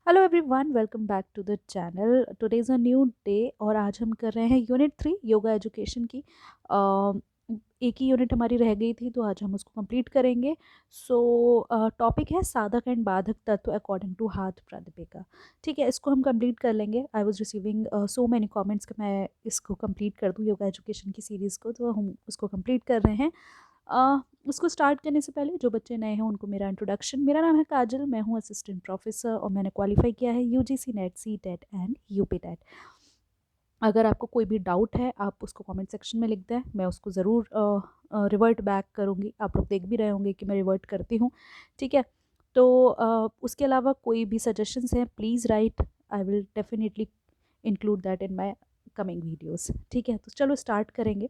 Hello everyone, welcome back to the channel. Today is a new day और आज हम कर रहे हैं यूनिट 3 योगा एजुकेशन की। एक ही यूनिट हमारी रह गई थी तो आज हम उसको कंप्लीट करेंगे। सो टॉपिक है साधक एंड बाधक तत्व अकॉर्डिंग टू हाथ प्रादीपिका। ठीक है, इसको हम कंप्लीट कर लेंगे। I was receiving so many comments कि मैं इसको कंप्लीट कर दूँ योगा एजुकेशन की सीरीज़ को, तो हम उसको कंप्लीट कर रहे हैं। उसको स्टार्ट करने से पहले जो बच्चे नए हैं उनको मेरा इंट्रोडक्शन। मेरा नाम है काजल, मैं हूँ असिस्टेंट प्रोफेसर और मैंने क्वालिफाई किया है UGC NET, C TET and UP TET. अगर आपको कोई भी डाउट है आप उसको कमेंट सेक्शन में लिख दें, मैं उसको ज़रूर रिवर्ट बैक करूँगी। आप लोग देख भी रहे होंगे कि मैं रिवर्ट करती हूँ। ठीक है, तो उसके अलावा कोई भी सजेशंस हैं please write, I will definitely include that in my coming videos. ठीक है, तो चलो स्टार्ट करेंगे।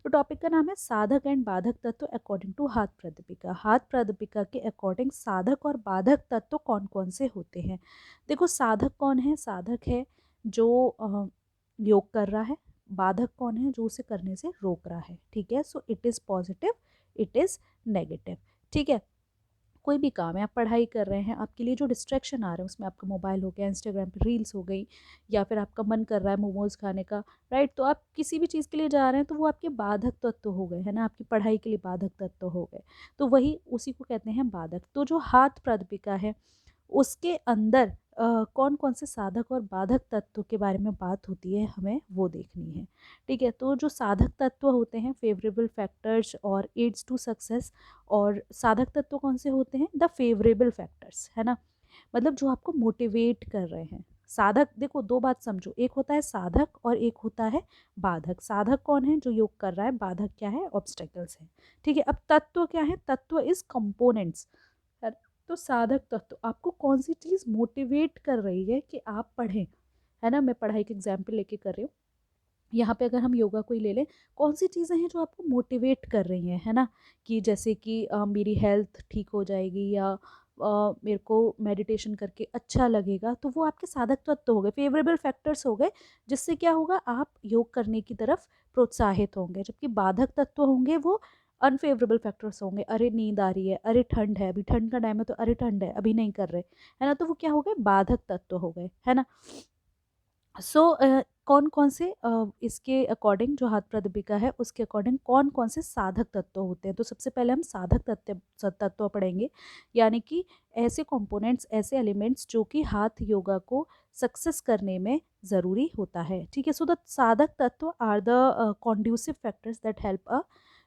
तो टॉपिक का नाम है साधक एंड बाधक तत्व अकॉर्डिंग टू हाथ प्रादीपिका। हाथ प्रादीपिका के अकॉर्डिंग साधक और बाधक तत्व कौन कौन से होते हैं। देखो, साधक कौन है? साधक है जो योग कर रहा है। बाधक कौन है? जो उसे करने से रोक रहा है। ठीक है, so it is positive, it is negative. ठीक है, कोई भी काम है, आप पढ़ाई कर रहे हैं, आपके लिए जो डिस्ट्रैक्शन आ रहे हैं उसमें आपका मोबाइल हो गया, इंस्टाग्राम पे रील्स हो गई, या फिर आपका मन कर रहा है मोमोज खाने का, राइट? तो आप किसी भी चीज़ के लिए जा रहे हैं तो वो आपके बाधक तत्व हो गए, है ना? आपकी पढ़ाई के लिए बाधक तत्व हो गए, तो वही उसी को कहते हैं बाधक। तो जो हाथ प्रादपिका है उसके अंदर कौन कौन से साधक और बाधक तत्व के बारे में बात होती है, हमें वो देखनी है। ठीक है, तो जो साधक तत्व होते हैं फेवरेबल फैक्टर्स और एड्स टू सक्सेस, और साधक तत्व कौन से होते हैं? द फेवरेबल फैक्टर्स, है ना? मतलब जो आपको मोटिवेट कर रहे हैं। साधक, देखो दो बात समझो, एक होता है साधक और एक होता है बाधक। साधक कौन है? जो योग कर रहा है। बाधक क्या है? ऑब्स्टेकल्स है। ठीक है, अब तत्व क्या है? तत्व इज कंपोनेंट्स। तो साधक तत्व आपको कौन सी चीज़ मोटिवेट कर रही है कि आप पढ़ें, है ना? मैं पढ़ाई के एग्जाम्पल लेके कर रही हूँ। यहाँ पे अगर हम योगा को ही ले लें, कौन सी चीज़ें हैं जो आपको मोटिवेट कर रही हैं, है ना? कि जैसे कि मेरी हेल्थ ठीक हो जाएगी, या मेरे को मेडिटेशन करके अच्छा लगेगा, तो वो आपके साधक तत्व हो गए, फेवरेबल फैक्टर्स हो गए, जिससे क्या होगा? आप योग करने की तरफ प्रोत्साहित होंगे। जबकि बाधक तत्व होंगे वो अनफेवरेबल फैक्टर्स होंगे। अरे नींद आ रही है, अरे ठंड है, अभी ठंड का टाइम है तो अरे ठंड है, अभी नहीं कर रहे, है ना? तो वो क्या हो गए? बाधक तत्व हो गए, है ना? सो कौन कौन से इसके अकॉर्डिंग, जो हाथ प्रादीपिका है उसके अकॉर्डिंग कौन कौन से साधक तत्व होते हैं? तो सबसे पहले हम साधक तत्व पढ़ेंगे, यानी कि ऐसे कंपोनेंट्स, ऐसे एलिमेंट्स जो कि हाथ योगा को सक्सेस करने में ज़रूरी होता है। ठीक है, सो द साधक तत्व are the conducive factors that help a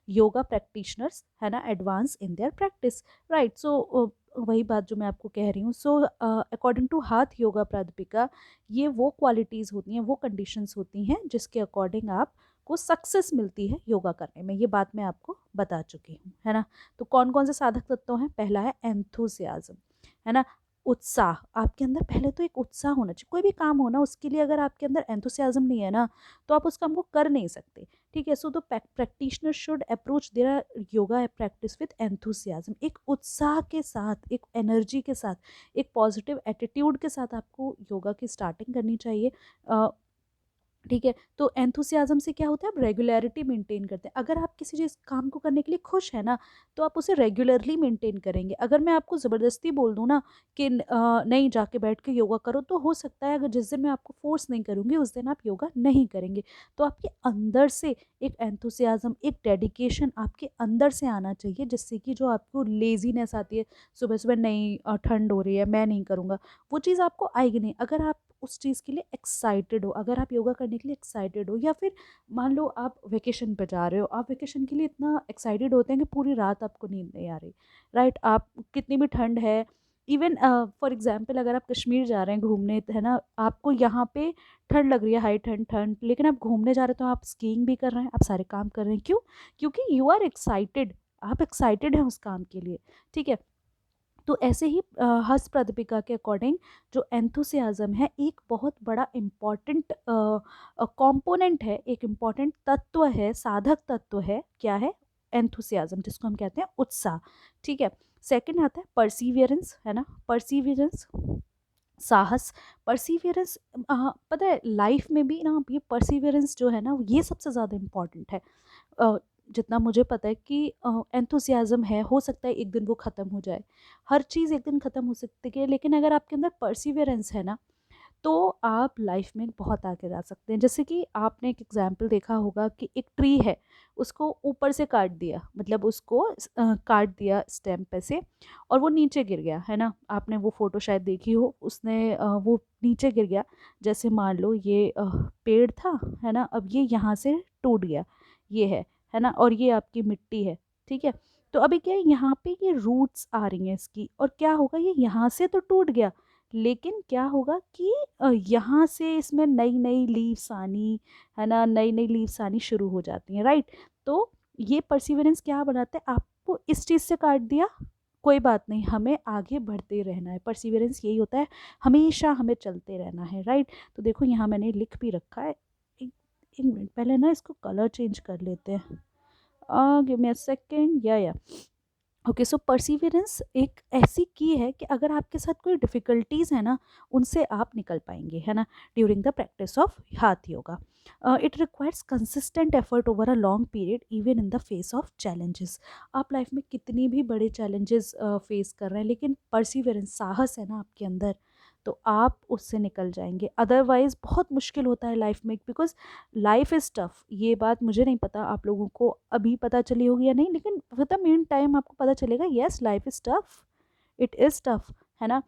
yoga practitioners, है ना, advance in their practice, right? So वही बात जो मैं आपको कह रही हूँ। सो अकॉर्डिंग टू हाथ योगा प्रादीपिका, ये वो क्वालिटीज़ होती हैं, वो कंडीशंस होती हैं जिसके अकॉर्डिंग आपको सक्सेस मिलती है योगा करने में। ये बात मैं आपको बता चुकी हूँ, है ना? तो कौन कौन से साधक तत्व हैं? पहला है एंथुसियाज्म, है ना? उत्साह। आपके अंदर पहले तो एक उत्साह होना चाहिए। कोई भी काम हो ना, उसके लिए अगर आपके अंदर एंथुसियाज्म नहीं है ना, तो आप उस काम को कर नहीं सकते। ठीक है, so the practitioner should approach there yoga practice with enthusiasm. एक उत्साह के साथ, एक एनर्जी के साथ, एक पॉजिटिव एटीट्यूड के साथ आपको योगा की स्टार्टिंग करनी चाहिए। ठीक है, तो एंथुसियाज्म से क्या होता है? आप रेगुलरिटी मेंटेन करते हैं। अगर आप किसी चीज़ काम को करने के लिए खुश है ना, तो आप उसे रेगुलरली मेंटेन करेंगे। अगर मैं आपको ज़बरदस्ती बोल दूँ ना कि नहीं जाके बैठ के योगा करो, तो हो सकता है अगर जिस दिन मैं आपको फोर्स नहीं करूँगी उस दिन आप योगा नहीं करेंगे। तो आपके अंदर से एक एंथुसियाज्म, एक डेडिकेशन आपके अंदर से आना चाहिए, जिससे कि जो आपको लेजीनेस आती है सुबह सुबह, नहीं ठंड हो रही है मैं नहीं करूँगा, वो चीज़ आपको आएगी नहीं। अगर आप उस चीज़ के लिए एक्साइटेड हो, अगर आप योगा करने के लिए एक्साइटेड हो, या फिर मान लो आप वेकेशन पे जा रहे हो, आप वेकेशन के लिए इतना एक्साइटेड होते हैं कि पूरी रात आपको नींद नहीं आ रही, राइट? आप कितनी भी ठंड है, इवन फॉर एग्जांपल अगर आप कश्मीर जा रहे हैं घूमने, है ना, आपको यहाँ पे ठंड लग रही है, हाई ठंड ठंड, लेकिन आप घूमने जा रहे हो तो आप स्कीइंग भी कर रहे हैं, आप सारे काम कर रहे हैं। क्यों? क्योंकि यू आर एक्साइटेड, आप एक्साइटेड हैं उस काम के लिए। ठीक है, तो ऐसे ही हस्त प्रादीपिका के अकॉर्डिंग जो एंथुसियाज्म है एक बहुत बड़ा इम्पॉर्टेंट कंपोनेंट है, एक इम्पॉर्टेंट तत्व है, साधक तत्व है। क्या है? एंथुसियाज्म, जिसको हम कहते हैं उत्साह। ठीक है, सेकंड आता है परसीवियरेंस, है ना? परसीवियरेंस, साहस। परसीवियरेंस, पता है लाइफ में भी ना, ये परसीवियरेंस जो है ना, ये सबसे ज़्यादा इम्पॉर्टेंट है। जितना मुझे पता है कि एंथुसियाज़्म है, हो सकता है एक दिन वो ख़त्म हो जाए। हर चीज़ एक दिन ख़त्म हो सकती है, लेकिन अगर आपके अंदर परसिवियरेंस है ना, तो आप लाइफ में बहुत आगे जा सकते हैं। जैसे कि आपने एक एग्जाम्पल देखा होगा कि एक ट्री है, उसको ऊपर से काट दिया, मतलब उसको काट दिया स्टेम पे से, और वो नीचे गिर गया, है ना। आपने वो फोटो शायद देखी हो, उसने वो नीचे गिर गया। जैसे मान लो ये पेड़ था, है ना, अब ये यहाँ से टूट गया, ये है ना, और ये आपकी मिट्टी है, ठीक है। तो अभी क्या है, यहाँ पे ये रूट्स आ रही हैं इसकी, और क्या होगा, ये यहाँ से तो टूट गया, लेकिन क्या होगा कि यहाँ से इसमें नई नई लीव्स आनी, है ना, नई नई लीव्स आनी शुरू हो जाती हैं, राइट। तो ये परसिवरेंस क्या बनाता है, आपको इस चीज़ से काट दिया, कोई बात नहीं, हमें आगे बढ़ते रहना है। परसिवरेंस यही होता है, हमेशा हमें चलते रहना है, राइट। तो देखो यहाँ मैंने लिख भी रखा है, एक एक मिनट, पहले ना इसको कलर चेंज कर लेते हैं। गिव मी अ सेकेंड, या ओके। सो परसिवियरेंस एक ऐसी की है कि अगर आपके साथ कोई डिफ़िकल्टीज़ है ना, उनसे आप निकल पाएंगे, है ना, ड्यूरिंग द प्रैक्टिस ऑफ हाथ yoga. It requires consistent effort over a long period even in the face of challenges. आप लाइफ में कितनी भी बड़े चैलेंजेस फेस कर रहे हैं, लेकिन परसिवियरेंस, साहस है ना आपके अंदर, तो आप उससे निकल जाएंगे। अदरवाइज़ बहुत मुश्किल होता है लाइफ में, बिकॉज लाइफ इज़ टफ। ये बात मुझे नहीं पता आप लोगों को अभी पता चली होगी या नहीं, लेकिन विद द मेन टाइम आपको पता चलेगा, yes life is tough, it is tough, है ना।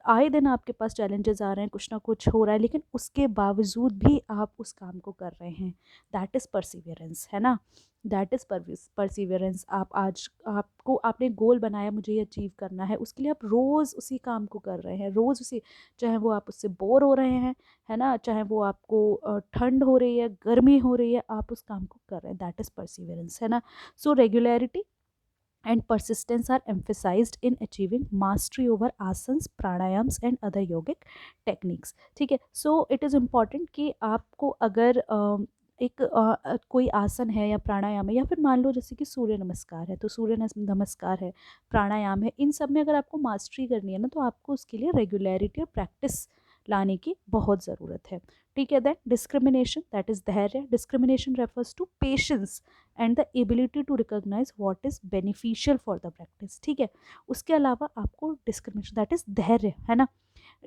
आए दिन आपके पास चैलेंजेस आ रहे हैं, कुछ ना कुछ हो रहा है, लेकिन उसके बावजूद भी आप उस काम को कर रहे हैं। दैट इज़ परसिवियरेंस, है ना, दैट इज़ परसिवियरेंस। आप आज, आपको, आपने गोल बनाया मुझे ये अचीव करना है, उसके लिए आप रोज़ उसी काम को कर रहे हैं, रोज़ उसी, चाहे वो आप उससे बोर हो रहे हैं, है ना, चाहे वो आपको ठंड हो रही है, गर्मी हो रही है, आप उस काम को कर रहे हैं, दैट इज़ परसिवियरेंस, है ना। सो regularity and persistence are emphasized in achieving mastery over asanas, pranayams and other yogic techniques, ठीक है। सो इट इज़ इम्पॉर्टेंट कि आपको अगर एक कोई आसन है या प्राणायाम है, या फिर मान लो जैसे कि सूर्य नमस्कार है, तो सूर्य नमस्कार है, प्राणायाम है, इन सब में अगर आपको मास्टरी करनी है ना, तो आपको उसके लिए रेगुलरिटी और प्रैक्टिस लाने की बहुत ज़रूरत है, ठीक है। देन डिस्क्रिमिनेशन, दैट इज़ धैर्य। Discrimination refers to patience and the ability to recognise what is beneficial for the practice, ठीक है। उसके अलावा आपको डिस्क्रिमिनेशन, दैट इज़ धैर्य, है ना।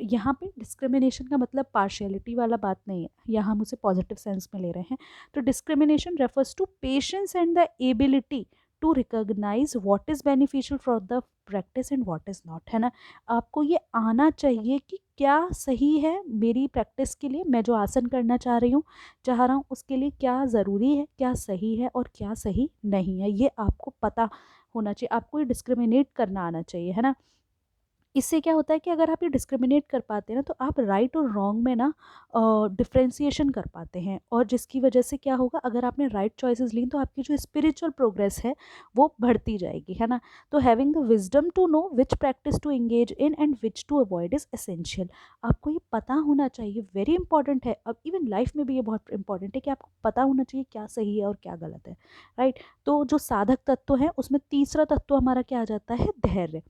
यहाँ पे डिस्क्रिमिनेशन का मतलब पार्शियलिटी वाला बात नहीं है, यहाँ हम उसे पॉजिटिव सेंस में ले रहे हैं। तो discrimination refers to patience and the ability to recognise what is beneficial for the practice and what is not, है ना। आपको ये आना चाहिए कि क्या सही है मेरी प्रैक्टिस के लिए, मैं जो आसन करना चाह रहा हूँ उसके लिए क्या ज़रूरी है, क्या सही है और क्या सही नहीं है, ये आपको पता होना चाहिए। आपको ये डिस्क्रिमिनेट करना आना चाहिए, है ना। इससे क्या होता है कि अगर आप ये डिस्क्रिमिनेट कर पाते हैं ना, तो आप राइट और रॉन्ग में ना डिफ्रेंसिएशन कर पाते हैं, और जिसकी वजह से क्या होगा, अगर आपने राइट चॉइसेस ली तो आपकी जो स्पिरिचुअल प्रोग्रेस है वो बढ़ती जाएगी, है ना। तो having the wisdom to know which practice to engage in and which to avoid is essential. आपको ये पता होना चाहिए, वेरी इंपॉर्टेंट है। अब इवन लाइफ में भी ये बहुत इंपॉर्टेंट है कि आपको पता होना चाहिए क्या सही है और क्या गलत है, राइट। तो जो साधक तत्व है उसमें तीसरा तत्व हमारा क्या आ जाता है, धैर्य,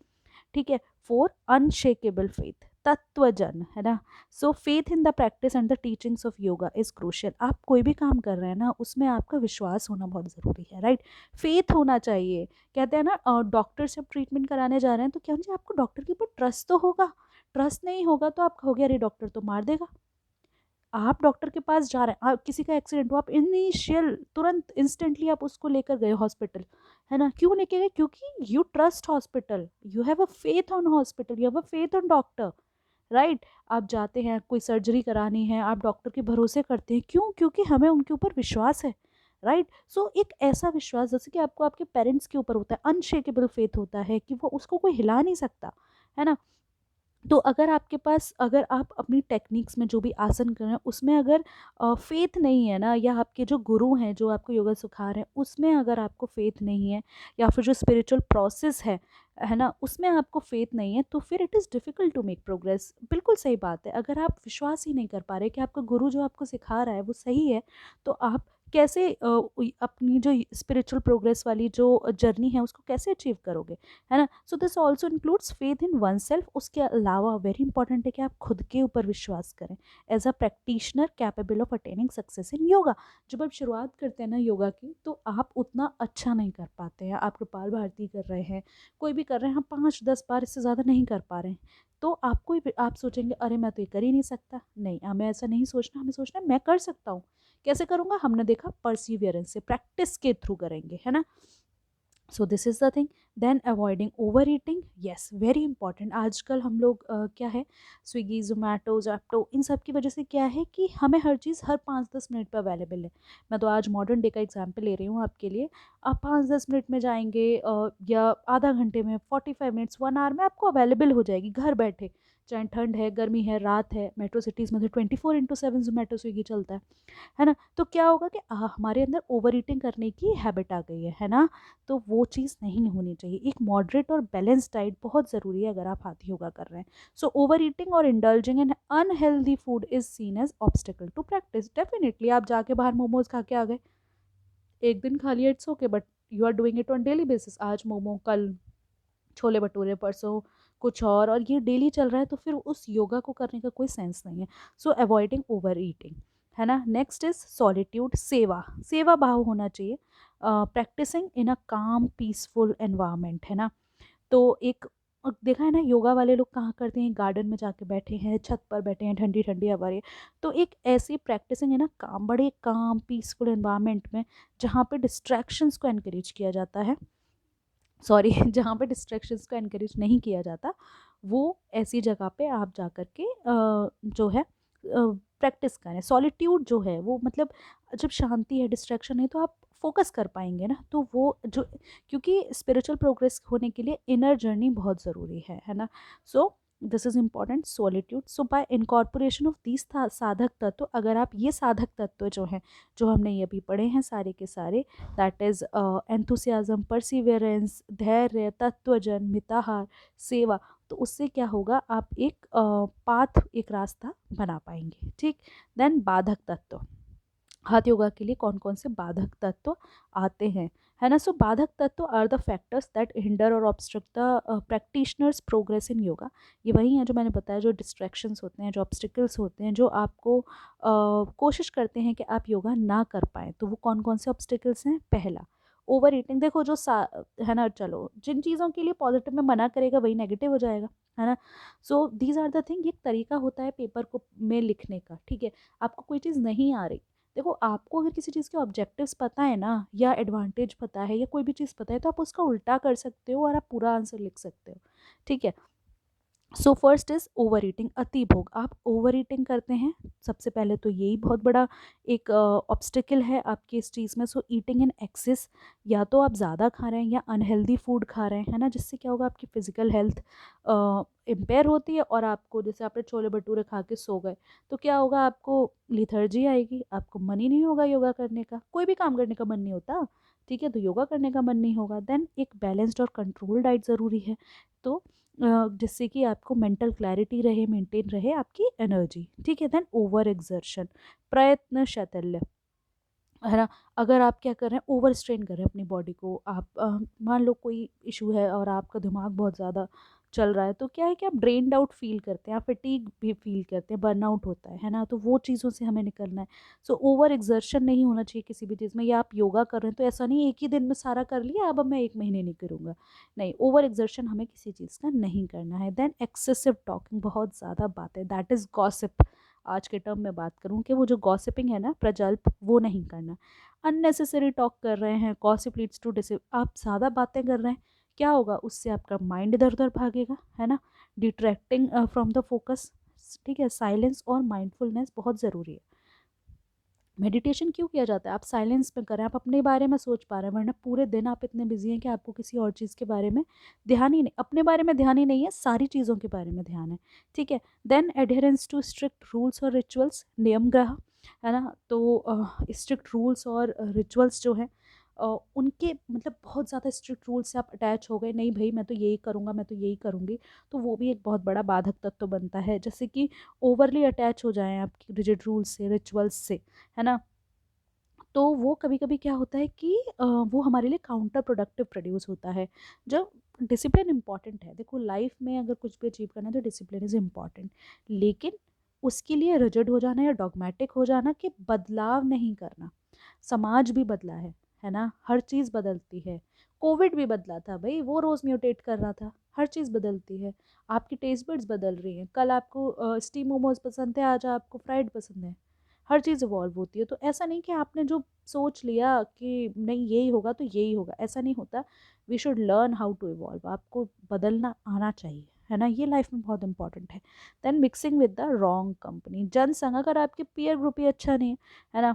ठीक है। फोर, अनशेकेबल फेथ, तत्वजन, है ना। सो faith in the practice and the teachings of yoga is crucial. आप कोई भी काम कर रहे हैं ना, उसमें आपका विश्वास होना बहुत ज़रूरी है, राइट। फेथ होना चाहिए। कहते हैं ना, डॉक्टर से आप ट्रीटमेंट कराने जा रहे हैं तो क्या होना चाहिए, आपको डॉक्टर के ऊपर ट्रस्ट तो होगा। ट्रस्ट नहीं होगा तो आप कहोगे अरे डॉक्टर तो मार देगा। आप डॉक्टर के पास जा रहे हैं, किसी का एक्सीडेंट हुआ, आप इनिशियल तुरंत इंस्टेंटली आप उसको लेकर गए हॉस्पिटल, है ना। क्यों लेके गए, क्योंकि you trust hospital, you have a faith on hospital, you have a faith on doctor, right. आप जाते हैं, कोई सर्जरी करानी है, आप डॉक्टर के भरोसे करते हैं, क्यों, क्योंकि हमें उनके ऊपर विश्वास है, राइट। सो एक ऐसा विश्वास जैसे कि आपको आपके पेरेंट्स के ऊपर होता है, अनशेकेबल फेथ होता है कि वो, उसको कोई हिला नहीं सकता, है ना। तो अगर आपके पास, अगर आप अपनी टेक्निक्स में जो भी आसन कर रहे हैं उसमें अगर फेथ नहीं है ना, या आपके जो गुरु हैं जो आपको योगा सिखा रहे हैं उसमें अगर आपको फेथ नहीं है, या फिर जो स्पिरिचुअल प्रोसेस है ना, उसमें आपको फेथ नहीं है, तो फिर it is difficult to make progress. बिल्कुल सही बात है। अगर आप विश्वास ही नहीं कर पा रहे कि आपका गुरु जो आपको सिखा रहा है वो सही है, तो आप कैसे अपनी जो स्पिरिचुअल प्रोग्रेस वाली जो जर्नी है उसको कैसे अचीव करोगे, है ना। So this also includes faith in one self. उसके अलावा वेरी इंपॉर्टेंट है कि आप खुद के ऊपर विश्वास करें as a practitioner capable of attaining success in yoga. जब आप शुरुआत करते हैं ना योगा की, तो आप उतना अच्छा नहीं कर पाते हैं। आप कृपाल भारती कर रहे हैं, कोई भी कर रहे हैं, हम 5-10 बार इससे ज़्यादा नहीं कर पा रहे हैं, तो आपको आप सोचेंगे अरे मैं तो ये कर ही नहीं सकता। नहीं, हमें ऐसा नहीं सोचना, हमें सोचना है मैं कर सकता हूँ। कैसे करूँगा, हमने देखा परसिवियरेंस से, प्रैक्टिस के थ्रू करेंगे, है ना। So this is the thing. Then avoiding over eating, yes very important. आजकल हम लोग क्या है, स्विगी जोमेटो जैप्टो इन सब की वजह से क्या है कि हमें हर चीज़ हर 5-10 मिनट पर अवेलेबल है। मैं तो आज मॉडर्न डे का एग्जांपल ले रही हूँ आपके लिए। आप 5-10 मिनट में जाएंगे या आधा घंटे में, 45 मिनट्स 1 आवर में आपको अवेलेबल हो जाएगी घर बैठे। चाहे ठंड है, गर्मी है, रात है, मेट्रो सिटीज़ में तो 24/7 जोमेटो स्विगी चलता है ना। तो क्या होगा कि हमारे अंदर ओवर ईटिंग करने की हैबिट आ गई है ना। तो वो चीज़ नहीं होनी चाहिए। एक मॉडरेट और बैलेंस डाइट बहुत ज़रूरी है अगर आप हाथ योगा कर रहे हैं। सो ओवर ईटिंग और indulging in unhealthy food is seen as obstacle to practice. Definitely आप जाके बाहर मोमोज खा के आ गए, एक दिन खा लिया, it's okay, but you are doing it on daily basis. आज मोमो, कल छोले भटूरे, परसों कुछ और ये डेली चल रहा है, तो फिर उस योगा को करने का कोई सेंस नहीं है। सो अवॉइडिंग ओवर ईटिंग, है ना। नेक्स्ट इज सॉलिट्यूड, सेवा, सेवा भाव होना चाहिए। प्रैक्टिसिंग इन अ काम पीसफुल एनवायरनमेंट, है ना। तो एक देखा है ना, योगा वाले लोग कहाँ करते हैं, गार्डन में जाके बैठे हैं, छत पर बैठे हैं, ठंडी ठंडी हवा है। तो एक ऐसी प्रैक्टिसिंग है ना, काम बड़े काम पीसफुल एनवायरनमेंट में, जहाँ पे डिस्ट्रैक्शंस को एनकरेज किया जाता है, सॉरी जहाँ पे डिस्ट्रैक्शंस को एनकरेज नहीं किया जाता, वो ऐसी जगह पे आप जा कर के जो है प्रैक्टिस करें। सॉलिट्यूड जो है वो मतलब जब शांति है, डिस्ट्रैक्शन नहीं, तो आप फोकस कर पाएंगे ना। तो वो जो, क्योंकि स्पिरिचुअल प्रोग्रेस होने के लिए इनर जर्नी बहुत ज़रूरी है ना। So this is important, solitude. So bye incorporation of these साधक तत्व, अगर आप ये साधक तत्व जो हैं, जो हमने ये अभी पढ़े हैं सारे के सारे, दैट इज एंथुसियाज्म, परसिवियरेंस, धैर्य, तत्वजन, मिताहार, सेवा, तो उससे क्या होगा, आप एक पाथ, एक रास्ता बना पाएंगे, ठीक। देन बाधक तत्व, हाथ योगा के लिए कौन कौन से बाधक तत्व आते हैं, है ना। सो बाधक तत्व are the factors that hinder और obstruct the practitioners progress in yoga. ये वही हैं जो मैंने बताया, जो डिस्ट्रैक्शंस होते हैं, जो ऑब्स्टिकल्स होते हैं, जो आपको कोशिश करते हैं कि आप योगा ना कर पाएँ। तो वो कौन कौन से ऑब्स्टिकल्स हैं। पहला, ओवर ईटिंग। देखो जो है ना, चलो जिन चीज़ों के लिए पॉजिटिव में मना करेगा वही नेगेटिव हो जाएगा, है ना। So these are the thing. ये तरीका होता है पेपर को में लिखने का, ठीक है। आपको कोई चीज़ नहीं आ रही, देखो आपको अगर किसी चीज़ के ऑब्जेक्टिव्स पता है ना, या एडवांटेज पता है, या कोई भी चीज़ पता है, तो आप उसका उल्टा कर सकते हो और आप पूरा आंसर लिख सकते हो, ठीक है। So first is over eating, अति भोग। आप ओवर ईटिंग करते हैं, सबसे पहले तो यही बहुत बड़ा एक ऑब्स्टिकल है आपकी इस चीज़ में। सो ईटिंग इन एक्सेस, या तो आप ज़्यादा खा रहे हैं या अनहेल्दी फूड खा रहे हैं, है ना, जिससे क्या होगा, आपकी फिजिकल हेल्थ इम्पेयर होती है। और आपको, जैसे आपने छोले भटूरे खा के सो गए, तो क्या होगा, आपको लिथर्जी आएगी, आपको मन ही नहीं होगा योगा करने का, कोई भी काम करने का मन नहीं होता, ठीक है। तो योगा करने का मन नहीं होगा। देन एक बैलेंस्ड और कंट्रोल डाइट ज़रूरी है, तो जिससे कि आपको मेंटल क्लैरिटी रहे, मेंटेन रहे आपकी एनर्जी, ठीक है। देन ओवर एग्जर्शन, प्रयत्न शैथिल्य, है ना। अगर आप क्या कर रहे हैं, ओवर स्ट्रेन कर रहे हैं अपनी बॉडी को, आप मान लो कोई इशू है और आपका दिमाग बहुत ज़्यादा चल रहा है, तो क्या है कि आप ड्रेन्ड आउट फील करते हैं, आप फटीग भी फील करते हैं, बर्नआउट होता है ना। तो वो चीज़ों से हमें निकलना है। सो ओवर एग्जर्शन नहीं होना चाहिए किसी भी चीज़ में। या आप योगा कर रहे हैं तो ऐसा नहीं एक ही दिन में सारा कर लिया, अब मैं 1 महीने नहीं करूँगा, नहीं, ओवर एग्जर्शन हमें किसी चीज़ का नहीं करना है। देन एक्सेसिव टॉकिंग, बहुत ज़्यादा बातें, दैट इज़ गॉसिप। आज के टर्म में बात करूँ कि वो जो गॉसिपिंग है ना, प्रजल्प, वो नहीं करना। अननेसेसरी टॉक कर रहे हैं, गॉसिप लीड्स टू डिसिव, आप ज़्यादा बातें कर रहे हैं, क्या होगा, उससे आपका माइंड इधर उधर भागेगा, है ना, डिट्रैक्टिंग फ्रॉम द फोकस, ठीक है। साइलेंस और माइंडफुलनेस बहुत ज़रूरी है। मेडिटेशन क्यों किया जाता है, आप साइलेंस में करें, आप अपने बारे में सोच पा रहे हैं, वरना पूरे दिन आप इतने बिजी हैं कि आपको किसी और चीज़ के बारे में ध्यान ही नहीं, अपने बारे में ध्यान ही नहीं है, सारी चीज़ों के बारे में ध्यान है, ठीक है। Then adherence to strict rules और रिचुअल्स, नियम ग्रह, है ना। तो स्ट्रिक्ट रूल्स और रिचुअल्स जो हैं, उनके मतलब बहुत ज़्यादा स्ट्रिक्ट रूल्स से आप अटैच हो गए, नहीं भाई मैं तो यही करूँगा, मैं तो यही करूँगी, तो वो भी एक बहुत बड़ा बाधक तत्व बनता है। जैसे कि ओवरली अटैच हो जाएं आपकी रिजिड रूल्स से, रिचुअल्स से, है ना। तो वो कभी-कभी क्या होता है कि वो हमारे लिए काउंटर प्रोडक्टिव प्रोड्यूस होता है। जब डिसिप्लिन इम्पॉर्टेंट है, देखो लाइफ में अगर कुछ भी अचीव करना है तो डिसिप्लिन इज़ इम्पॉर्टेंट, लेकिन उसके लिए रिजिड हो जाना या डॉगमैटिक हो जाना कि बदलाव नहीं करना। समाज भी बदला है ना? हर चीज़ बदलती है। कोविड भी बदला था भई, वो रोज़ म्यूटेट कर रहा था। हर चीज़ बदलती है। आपकी टेस्ट बड्स बदल रही हैं। कल आपको स्टीम मोमोज़ पसंद थे, आज आपको फ्राइड पसंद है। हर चीज़ इवॉल्व होती है। तो ऐसा नहीं कि आपने जो सोच लिया कि नहीं यही होगा तो यही होगा, ऐसा नहीं होता। We should learn how to evolve. आपको बदलना आना चाहिए, है ना? ये लाइफ में बहुत इंपॉर्टेंट है। Then mixing with the wrong company, जनसंग, अगर आपके पीयर ग्रुप ही अच्छा नहीं है ना?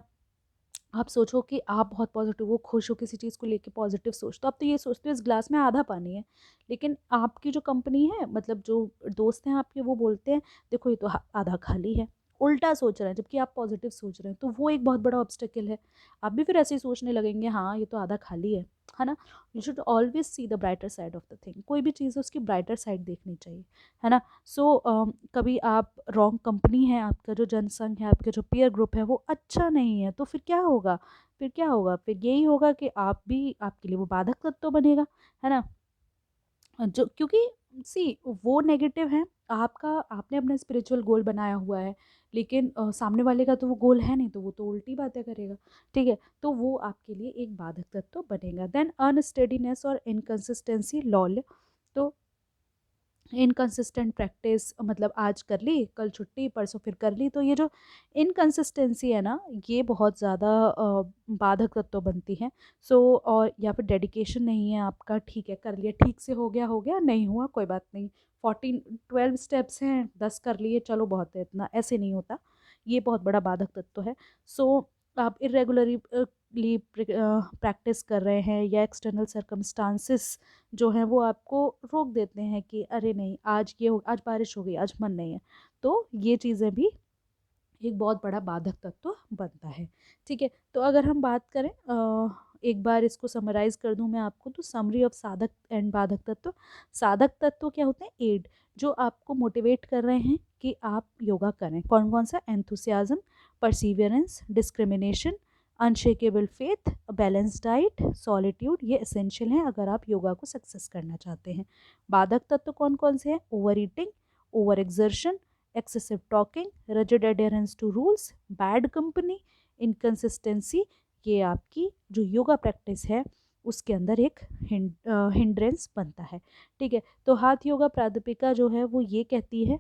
आप सोचो कि आप बहुत पॉजिटिव हो, खुश हो किसी चीज़ को लेके, पॉजिटिव सोचते हो, आप तो ये सोचते हो इस ग्लास में आधा पानी है, लेकिन आपकी जो कंपनी है, मतलब जो दोस्त हैं आपके, वो बोलते हैं देखो ये तो आधा खाली है, उल्टा सोच रहे हैं जबकि आप पॉजिटिव सोच रहे हैं, तो वो एक बहुत बड़ा ऑब्स्टेकल है। आप भी फिर ऐसे ही सोचने लगेंगे, हाँ ये तो आधा खाली है ना? You should always see the brighter side of the thing. कोई भी चीज़ है उसकी ब्राइटर साइड देखनी चाहिए, है ना? सो कभी आप रॉन्ग कंपनी है, आपका जो जनसंघ है, आपके जो पीयर ग्रुप है वो अच्छा नहीं है, तो फिर क्या होगा? फिर क्या होगा? फिर यही होगा कि आप भी, आपके लिए वो बाधक तत्व बनेगा, है ना? जो क्योंकि सी वो नेगेटिव है, आपका, आपने अपना स्पिरिचुअल गोल बनाया हुआ है, लेकिन सामने वाले का तो वो गोल है नहीं, तो वो तो उल्टी बातें करेगा, ठीक है? तो वो आपके लिए एक बाधक तत्व बनेगा। देन अनस्टेडीनेस और इनकंसिस्टेंसी लॉल। तो इनकंसिस्टेंट प्रैक्टिस, मतलब आज कर ली, कल छुट्टी, परसों फिर कर ली, तो ये जो इनकंसिस्टेंसी है ना, ये बहुत ज़्यादा बाधक तत्व बनती है। सो और या फिर डेडिकेशन नहीं है आपका, ठीक है कर लिया, ठीक से हो गया, नहीं हुआ कोई बात नहीं, 14-12 स्टेप्स हैं, 10 कर लिए, चलो बहुत है इतना, ऐसे नहीं होता। ये बहुत बड़ा बाधक तत्व है। सो आप इरेगुलरली प्रैक्टिस कर रहे हैं, या एक्सटर्नल सर्कमस्टांसिस जो हैं वो आपको रोक देते हैं कि अरे नहीं, आज ये हो, आज बारिश हो गई, आज मन नहीं है, तो ये चीज़ें भी एक बहुत बड़ा बाधक तत्व बनता है, ठीक है? तो अगर हम बात करें, एक बार इसको समराइज़ कर दूं मैं आपको, तो समरी ऑफ साधक एंड बाधक तत्व। साधक तत्व क्या होते हैं? एड, जो आपको मोटिवेट कर रहे हैं कि आप योगा करें। कौन कौन सा? Enthusiasm, perseverance, discrimination, unshakeable faith, balance diet, solitude, ये एसेंशियल हैं अगर आप योगा को सक्सेस करना चाहते हैं। बाधक तत्व कौन कौन से हैं? Over eating, over exertion, excessive talking, rigid adherence to rules, bad company, inconsistency, ये आपकी जो योगा प्रैक्टिस है उसके अंदर एक हिंड्रेंस बनता है, ठीक है? तो हाथ योगा प्रादिपिका जो है वो ये कहती है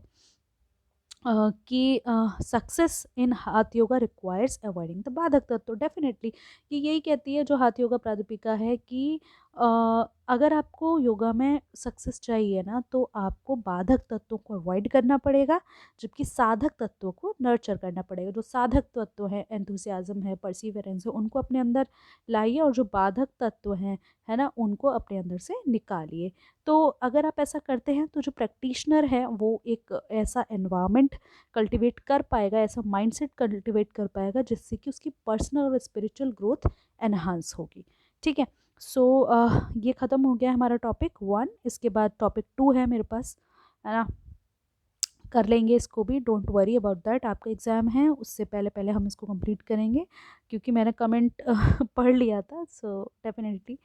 कि सक्सेस इन हाथ योगा रिक्वायर्स अवॉइडिंग द बाधक तत्व। डेफिनेटली ये यही कहती है जो हाथ योगा प्रादिपिका है कि अगर आपको योगा में सक्सेस चाहिए ना, तो आपको बाधक तत्वों को अवॉइड करना पड़ेगा, जबकि साधक तत्वों को नर्चर करना पड़ेगा। जो साधक तत्व है, एंथुसियाज्म है, परसीवरेंस है, उनको अपने अंदर लाइए, और जो बाधक तत्व हैं, है ना, उनको अपने अंदर से निकालिए। तो अगर आप ऐसा करते हैं तो जो प्रैक्टिशनर है वो एक ऐसा एनवायरनमेंट कल्टीवेट कर पाएगा, ऐसा माइंडसेट कल्टीवेट कर पाएगा जिससे कि उसकी पर्सनल और स्पिरिचुअल ग्रोथ एनहांस होगी, ठीक है? सो ये ख़त्म हो गया हमारा टॉपिक 1। इसके बाद टॉपिक 2 है मेरे पास, है ना? कर लेंगे इसको भी, डोंट वरी अबाउट दैट। आपका एग्ज़ाम है, उससे पहले पहले हम इसको कंप्लीट करेंगे, क्योंकि मैंने कमेंट पढ़ लिया था। So definitely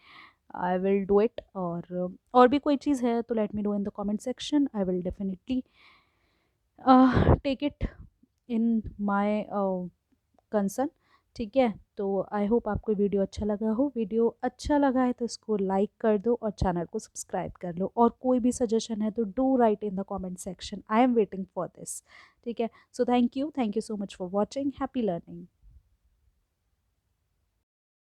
I will do it. और भी कोई चीज़ है तो let me know in the comment section. I will definitely take it in my concern, ठीक है? तो आई होप आपको वीडियो अच्छा लगा हो। वीडियो अच्छा लगा है तो इसको लाइक कर दो और चैनल को सब्सक्राइब कर लो, और कोई भी सजेशन है तो do right in the comment section. I am waiting for this, ठीक है? So thank you so much for watching. Happy learning.